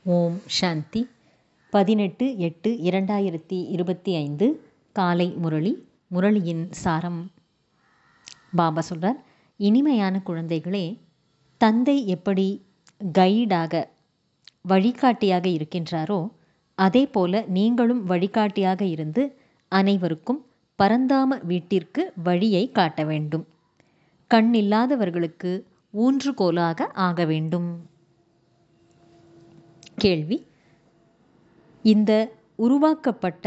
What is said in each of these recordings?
ஓம் சாந்தி. 18/8/2025 காலை முரளி. முரளியின் சாரம். பாபா சொல்றார், இனிமையான குழந்தைகளே, தந்தை எப்படி கைடாக வழிகாட்டியாக இருக்கின்றாரோ அதே போல நீங்களும் வழிகாட்டியாக இருந்து அனைவருக்கும் பரந்தாம வீட்டிற்கு வழியை காட்ட வேண்டும். கண்ணில்லாதவர்களுக்கு ஊன்றுகோலாக ஆக வேண்டும். கேள்வி: இந்த உருவாக்கப்பட்ட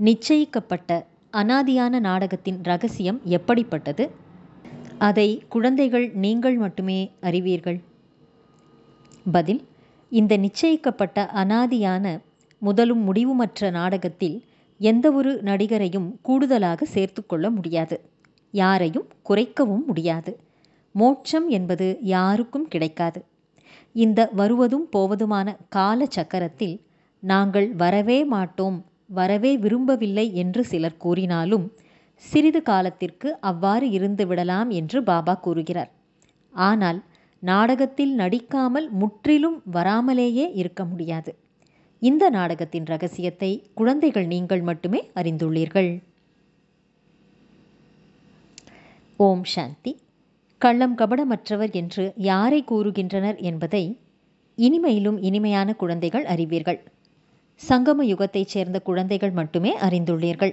நிச்சயிக்கப்பட்ட அனாதியான நாடகத்தின் ரகசியம் எப்படிப்பட்டது? அதை குழந்தைகள் நீங்கள் மட்டுமே அறிவீர்கள். பதில்: இந்த நிச்சயிக்கப்பட்ட அனாதியான முதலும் முடிவுமற்ற நாடகத்தில் எந்த ஒரு நடிகரையும் கூடுதலாக சேர்த்து கொள்ள முடியாது, யாரையும் குறைக்கவும் முடியாது. மோட்சம் என்பது யாருக்கும் கிடைக்காது. இந்த வருவதும் போவதுமான கால சக்கரத்தில் நாங்கள் வரவே மாட்டோம், வரவே விரும்பவில்லை என்று சிலர் கூறினாலும் சிறிது காலத்திற்கு அவ்வாறு இருந்து விடலாம் என்று பாபா கூறுகிறார். ஆனால் நாடகத்தில் நடிக்காமல் முற்றிலும் வராமலேயே இருக்க முடியாது. இந்த நாடகத்தின் ரகசியத்தை குழந்தைகள் நீங்கள் மட்டுமே அறிந்துள்ளீர்கள். ஓம் சாந்தி. கள்ளம் கபடமற்றவர் என்று யாரை கூறுகின்றனர் என்பதை இனிமையிலும் இனிமையான குழந்தைகள் அறிவீர்கள். சங்கம யுகத்தைச் சேர்ந்த குழந்தைகள் மட்டுமே அறிந்துள்ளீர்கள்.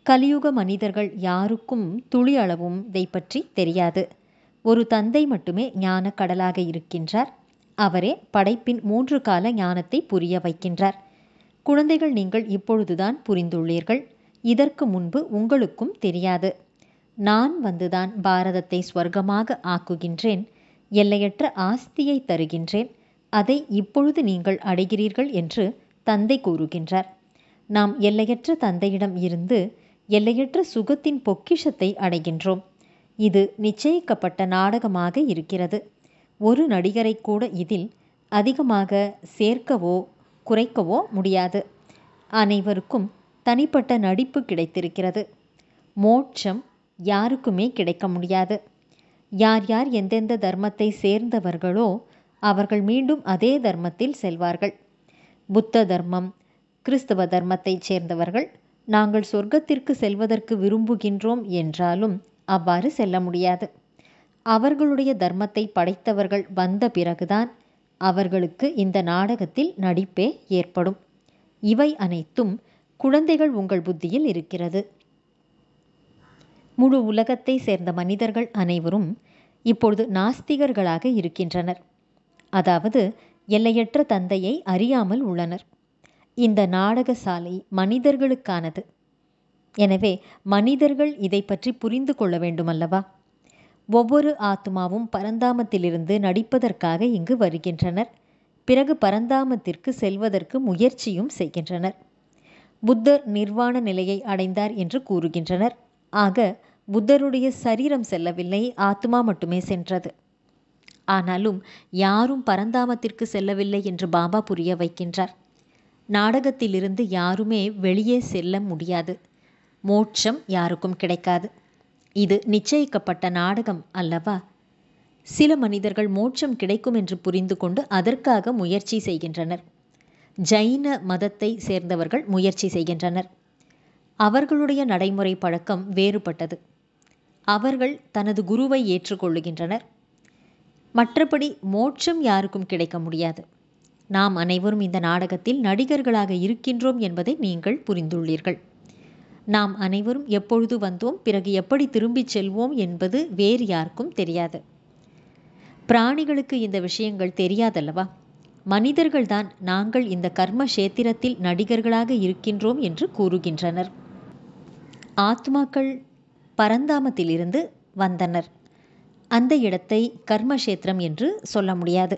கலியுக மனிதர்கள் யாருக்கும் துளி அளவும் இதை பற்றி தெரியாது. ஒரு தந்தை மட்டுமே ஞான கடலாக இருக்கின்றார். அவரே படைப்பின் 3 கால ஞானத்தை புரிய வைக்கின்றார். குழந்தைகள், நீங்கள் இப்பொழுதுதான் புரிந்துள்ளீர்கள். இதற்கு முன்பு உங்களுக்கும் தெரியாது. நான் வந்துதான் பாரதத்தை ஸ்வர்க்கமாக ஆக்குகின்றேன், எல்லையற்ற ஆஸ்தியை தருகின்றேன், அதை இப்பொழுது நீங்கள் அடைகிறீர்கள் என்று தந்தை கூறுகின்றார். நாம் எல்லையற்ற தந்தையிடம் இருந்து எல்லையற்ற சுகத்தின் பொக்கிஷத்தை அடைகின்றோம். இது நிச்சயிக்கப்பட்ட நாடகமாக இருக்கிறது. ஒரு நடிகரை கூட இதில் அதிகமாக சேர்க்கவோ குறைக்கவோ முடியாது. அனைவருக்கும் தனிப்பட்ட நடிப்பு கிடைத்திருக்கிறது. மோட்சம் யாருக்குமே கிடைக்க முடியாது. யார் யார் எந்தெந்த தர்மத்தை சேர்ந்தவர்களோ அவர்கள் மீண்டும் அதே தர்மத்தில் செல்வார்கள். புத்த தர்மம், கிறிஸ்தவ தர்மத்தைச் சேர்ந்தவர்கள் நாங்கள் சொர்க்கத்திற்கு செல்வதற்கு விரும்புகின்றோம் என்றாலும் அவ்வாறு செல்ல முடியாது. அவர்களுடைய தர்மத்தை படைத்தவர்கள் வந்த பிறகுதான் அவர்களுக்கு இந்த நாடகத்தில் நடிப்பே ஏற்படும். இவை அனைத்தும் குழந்தைகள் உங்கள் புத்தியில் இருக்கிறது. முழு உலகத்தை சேர்ந்த மனிதர்கள் அனைவரும் இப்பொழுது நாஸ்திகர்களாக இருக்கின்றனர். அதாவது எல்லையற்ற தந்தையை அறியாமல் உள்ளனர். இந்த நாடக சாலை மனிதர்களுக்கானது. எனவே மனிதர்கள் இதை பற்றி புரிந்து கொள்ள வேண்டுமல்லவா? ஒவ்வொரு ஆத்மாவும் பரந்தாமத்திலிருந்து நடிப்பதற்காக இங்கு வருகின்றனர். பிறகு பரந்தாமத்திற்கு செல்வதற்கு முயற்சியும் செய்கின்றனர். புத்தர் நிர்வாண நிலையை அடைந்தார் என்று கூறுகின்றனர். ஆக புத்தருடைய சரீரம் செல்லவில்லை, ஆத்மா மட்டுமே சென்றது. ஆனாலும் யாரும் பரந்தாமத்திற்கு செல்லவில்லை என்று பாபா புரிய வைக்கின்றார். நாடகத்திலிருந்து யாருமே வெளியே செல்ல முடியாது. மோட்சம் யாருக்கும் கிடைக்காது. இது நிச்சயிக்கப்பட்ட நாடகம் அல்லவா? சில மனிதர்கள் மோட்சம் கிடைக்கும் என்று புரிந்து கொண்டு அதற்காக முயற்சி செய்கின்றனர். ஜைன மதத்தை சேர்ந்தவர்கள் முயற்சி செய்கின்றனர். அவர்களுடைய நடைமுறை பழக்கம் வேறுபட்டது. அவர்கள் தனது குருவை ஏற்றுக்கொள்ளுகின்றனர். மற்றபடி மோட்சம் யாருக்கும் கிடைக்க முடியாது. நாம் அனைவரும் இந்த நாடகத்தில் நடிகர்களாக இருக்கின்றோம் என்பதை நீங்கள் புரிந்துள்ளீர்கள். நாம் அனைவரும் எப்பொழுது வந்தோம், பிறகு எப்படி திரும்பிச் செல்வோம் என்பது வேறு யாருக்கும் தெரியாது. பிராணிகளுக்கு இந்த விஷயங்கள் தெரியாதல்லவா? மனிதர்கள்தான் நாங்கள் இந்த கர்ம கஷேத்திரத்தில் நடிகர்களாக இருக்கின்றோம் என்று கூறுகின்றனர். ஆத்மாக்கள் பரந்தாமத்திலிருந்து வந்தனர். அந்த இடத்தை கர்மக்ஷேத்திரம் என்று சொல்ல முடியாது.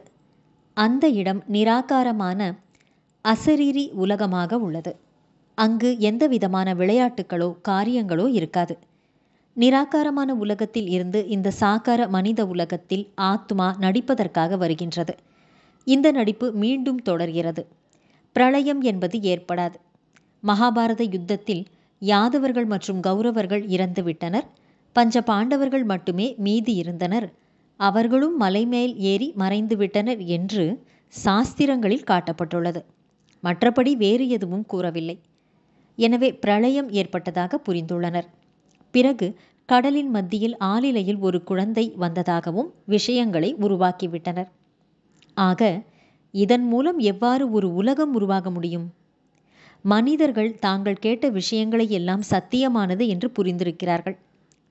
அந்த இடம் நிராகாரமான அசரீரி உலகமாக உள்ளது. அங்கு எந்த விதமான விளையாட்டுகளோ காரியங்களோ இருக்காது. நிராகாரமான உலகத்தில் இருந்து இந்த சாகார மனித உலகத்தில் ஆத்மா நடிப்பதற்காக வருகின்றது. இந்த நடிப்பு மீண்டும் தொடர்கிறது. பிரளயம் என்பது ஏற்படாது. மகாபாரத யுத்தத்தில் யாதவர்கள் மற்றும் கௌரவர்கள் இறந்துவிட்டனர். பஞ்ச பாண்டவர்கள் மட்டுமே மீதி இருந்தனர். அவர்களும் மலை மேல் ஏறி மறைந்துவிட்டனர் என்று சாஸ்திரங்களில் காட்டப்பட்டுள்ளது. மற்றபடி வேறு எதுவும் கூறவில்லை. எனவே பிரளயம் ஏற்பட்டதாக புரிந்துள்ளனர். பிறகு கடலின் மத்தியில் ஆளிலையில் ஒரு குழந்தை வந்ததாகவும் விஷயங்களை உருவாக்கிவிட்டனர். ஆக இதன் மூலம் எவ்வாறு ஒரு உலகம் உருவாக முடியும்? மனிதர்கள் தாங்கள் கேட்ட விஷயங்களை எல்லாம் சத்தியமானது என்று புரிந்திருக்கிறார்கள்.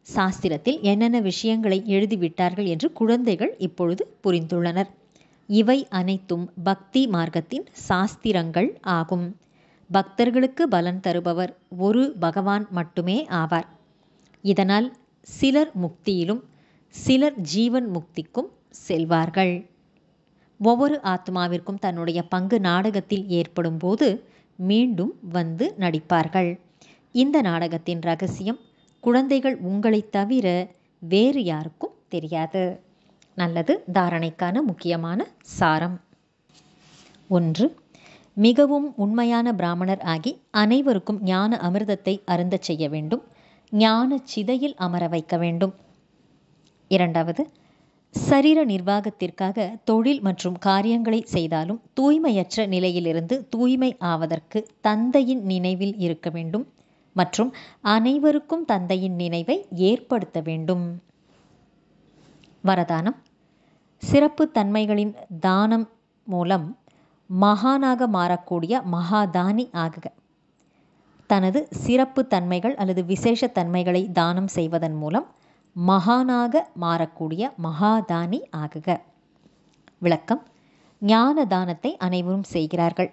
சாஸ்திரத்தில் என்னென்ன விஷயங்களை எழுதிவிட்டார்கள் என்று குழந்தைகள் இப்பொழுது புரிந்துள்ளனர். இவை அனைத்தும் பக்தி மார்க்கத்தின் சாஸ்திரங்கள் ஆகும். பக்தர்களுக்கு பலன் தருபவர் ஒரு பகவான் மட்டுமே ஆவார். இதனால் சிலர் முக்தியிலும் சிலர் ஜீவன் முக்திக்கும் செல்வார்கள். ஒவ்வொரு ஆத்மாவிற்கும் தன்னுடைய பங்கு நாடகத்தில் ஏற்படும் போது மீண்டும் வந்து நடிப்பார்கள். இந்த நாடகத்தின் ரகசியம் குழந்தைகள் உங்களைத் தவிர வேறு யாருக்கும் தெரியாது. நல்லது. தாரணைக்கான முக்கியமான சாரம். 1. மிகவும் உண்மையான பிராமணர் ஆகி அனைவருக்கும் ஞான அமிர்தத்தை அருந்தச் செய்ய வேண்டும். ஞான சிதையில் அமர வைக்க வேண்டும். 2. சரீர நிர்வாகத்திற்காக தொழில் மற்றும் காரியங்களை செய்தாலும் தூய்மையற்ற நிலையிலிருந்து தூய்மை ஆவதற்கு தந்தையின் நினைவில் இருக்க வேண்டும் மற்றும் அனைவருக்கும் தந்தையின் நினைவை ஏற்படுத்த வேண்டும். வரதானம். சிறப்பு தன்மைகளின் தானம் மூலம் மகானாக மாறக்கூடிய மகாதானி ஆகுக. தனது சிறப்பு தன்மைகள் அல்லது விசேஷ தன்மைகளை தானம் செய்வதன் மூலம் மகானாக மாறக்கூடிய மகாதானி ஆகுக. விளக்கம். ஞான தானத்தை அனைவரும் செய்கிறார்கள்.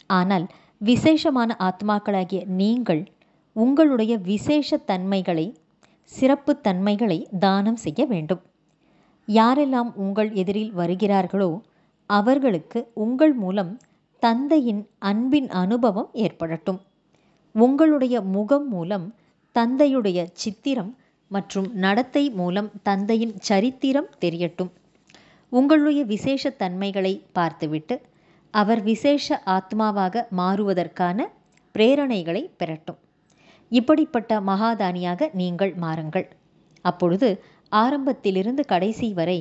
ஆனால் விசேஷமான ஆத்மாக்களாகிய நீங்கள் உங்களுடைய விசேஷ தன்மைகளை சிறப்பு தன்மைகளை தானம் செய்ய வேண்டும். யாரெல்லாம் உங்கள் எதிரில் வருகிறார்களோ அவர்களுக்கு உங்கள் மூலம் தந்தையின் அன்பின் அனுபவம் ஏற்படட்டும். உங்களுடைய முகம் மூலம் தந்தையுடைய சித்திரம் மற்றும் நடத்தை மூலம் தந்தையின் சரித்திரம் தெரியட்டும். உங்களுடைய விசேஷ தன்மைகளை பார்த்துவிட்டு அவர் விசேஷ ஆத்மாவாக மாறுவதற்கான பிரேரணைகளை பெறட்டும். இப்படிப்பட்ட மகாதானியாக நீங்கள் மாறுங்கள். அப்பொழுது ஆரம்பத்திலிருந்து கடைசி வரை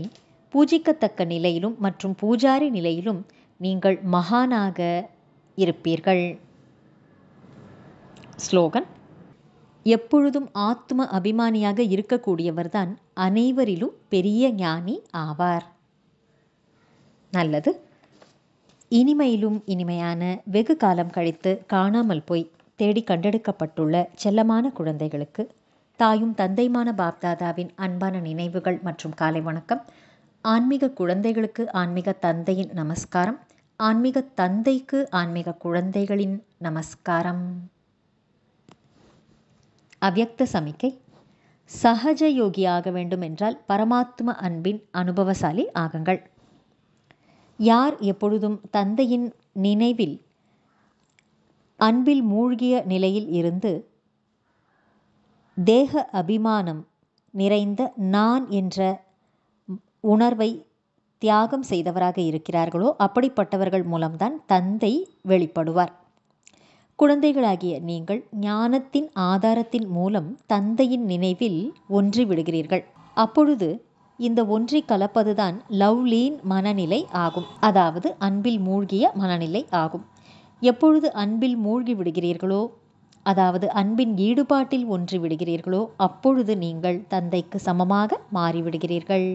பூஜிக்கத்தக்க நிலையிலும் மற்றும் பூஜாரி நிலையிலும் நீங்கள் மகானாக இருப்பீர்கள். ஸ்லோகன். எப்பொழுதும் ஆத்ம அபிமானியாக இருக்கக்கூடியவர்தான் அனைவரிலும் பெரிய ஞானி ஆவார். நல்லது. இனிமையிலும் இனிமையான வெகு காலம் கழித்து காணாமல் போய் தேடி கண்டெடுக்கப்பட்டுள்ள செல்லமான குழந்தைகளுக்கு தாயும் தந்தைமான பாப்தாதாவின் அன்பான நினைவுகள் மற்றும் காலை வணக்கம். ஆன்மீக குழந்தைகளுக்கு ஆன்மீக தந்தையின் நமஸ்காரம். ஆன்மீக தந்தைக்கு ஆன்மீக குழந்தைகளின் நமஸ்காரம். அவ்யக்த சமிக்கை. சகஜ யோகி ஆக வேண்டும் என்றால் பரமாத்ம அன்பின் அனுபவசாலி ஆகுங்கள். யார் எப்பொழுதும் தந்தையின் நினைவில் அன்பில் மூழ்கிய நிலையில் இருந்து தேக அபிமானம் நிறைந்த நான் என்ற உணர்வை தியாகம் செய்தவராக இருக்கிறார்களோ அப்படிப்பட்டவர்கள் மூலம்தான் தந்தை வெளிப்படுவார். குழந்தைகளாகிய நீங்கள் ஞானத்தின் ஆதாரத்தின் மூலம் தந்தையின் நினைவில் ஒன்றி விடுகிறீர்கள். அப்பொழுது இந்த ஒன்றி கலப்பதுதான் லவ்லீன் மனநிலை ஆகும். அதாவது அன்பில் மூழ்கிய மனநிலை ஆகும். எப்பொழுது அன்பில் மூழ்கி விடுகிறீர்களோ, அதாவது அன்பின் ஈடுபாட்டில் ஒன்றி விடுகிறீர்களோ, அப்பொழுது நீங்கள் தந்தைக்கு சமமாக மாறிவிடுகிறீர்கள்.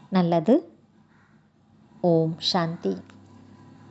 நல்லது. ஓம் சாந்தி.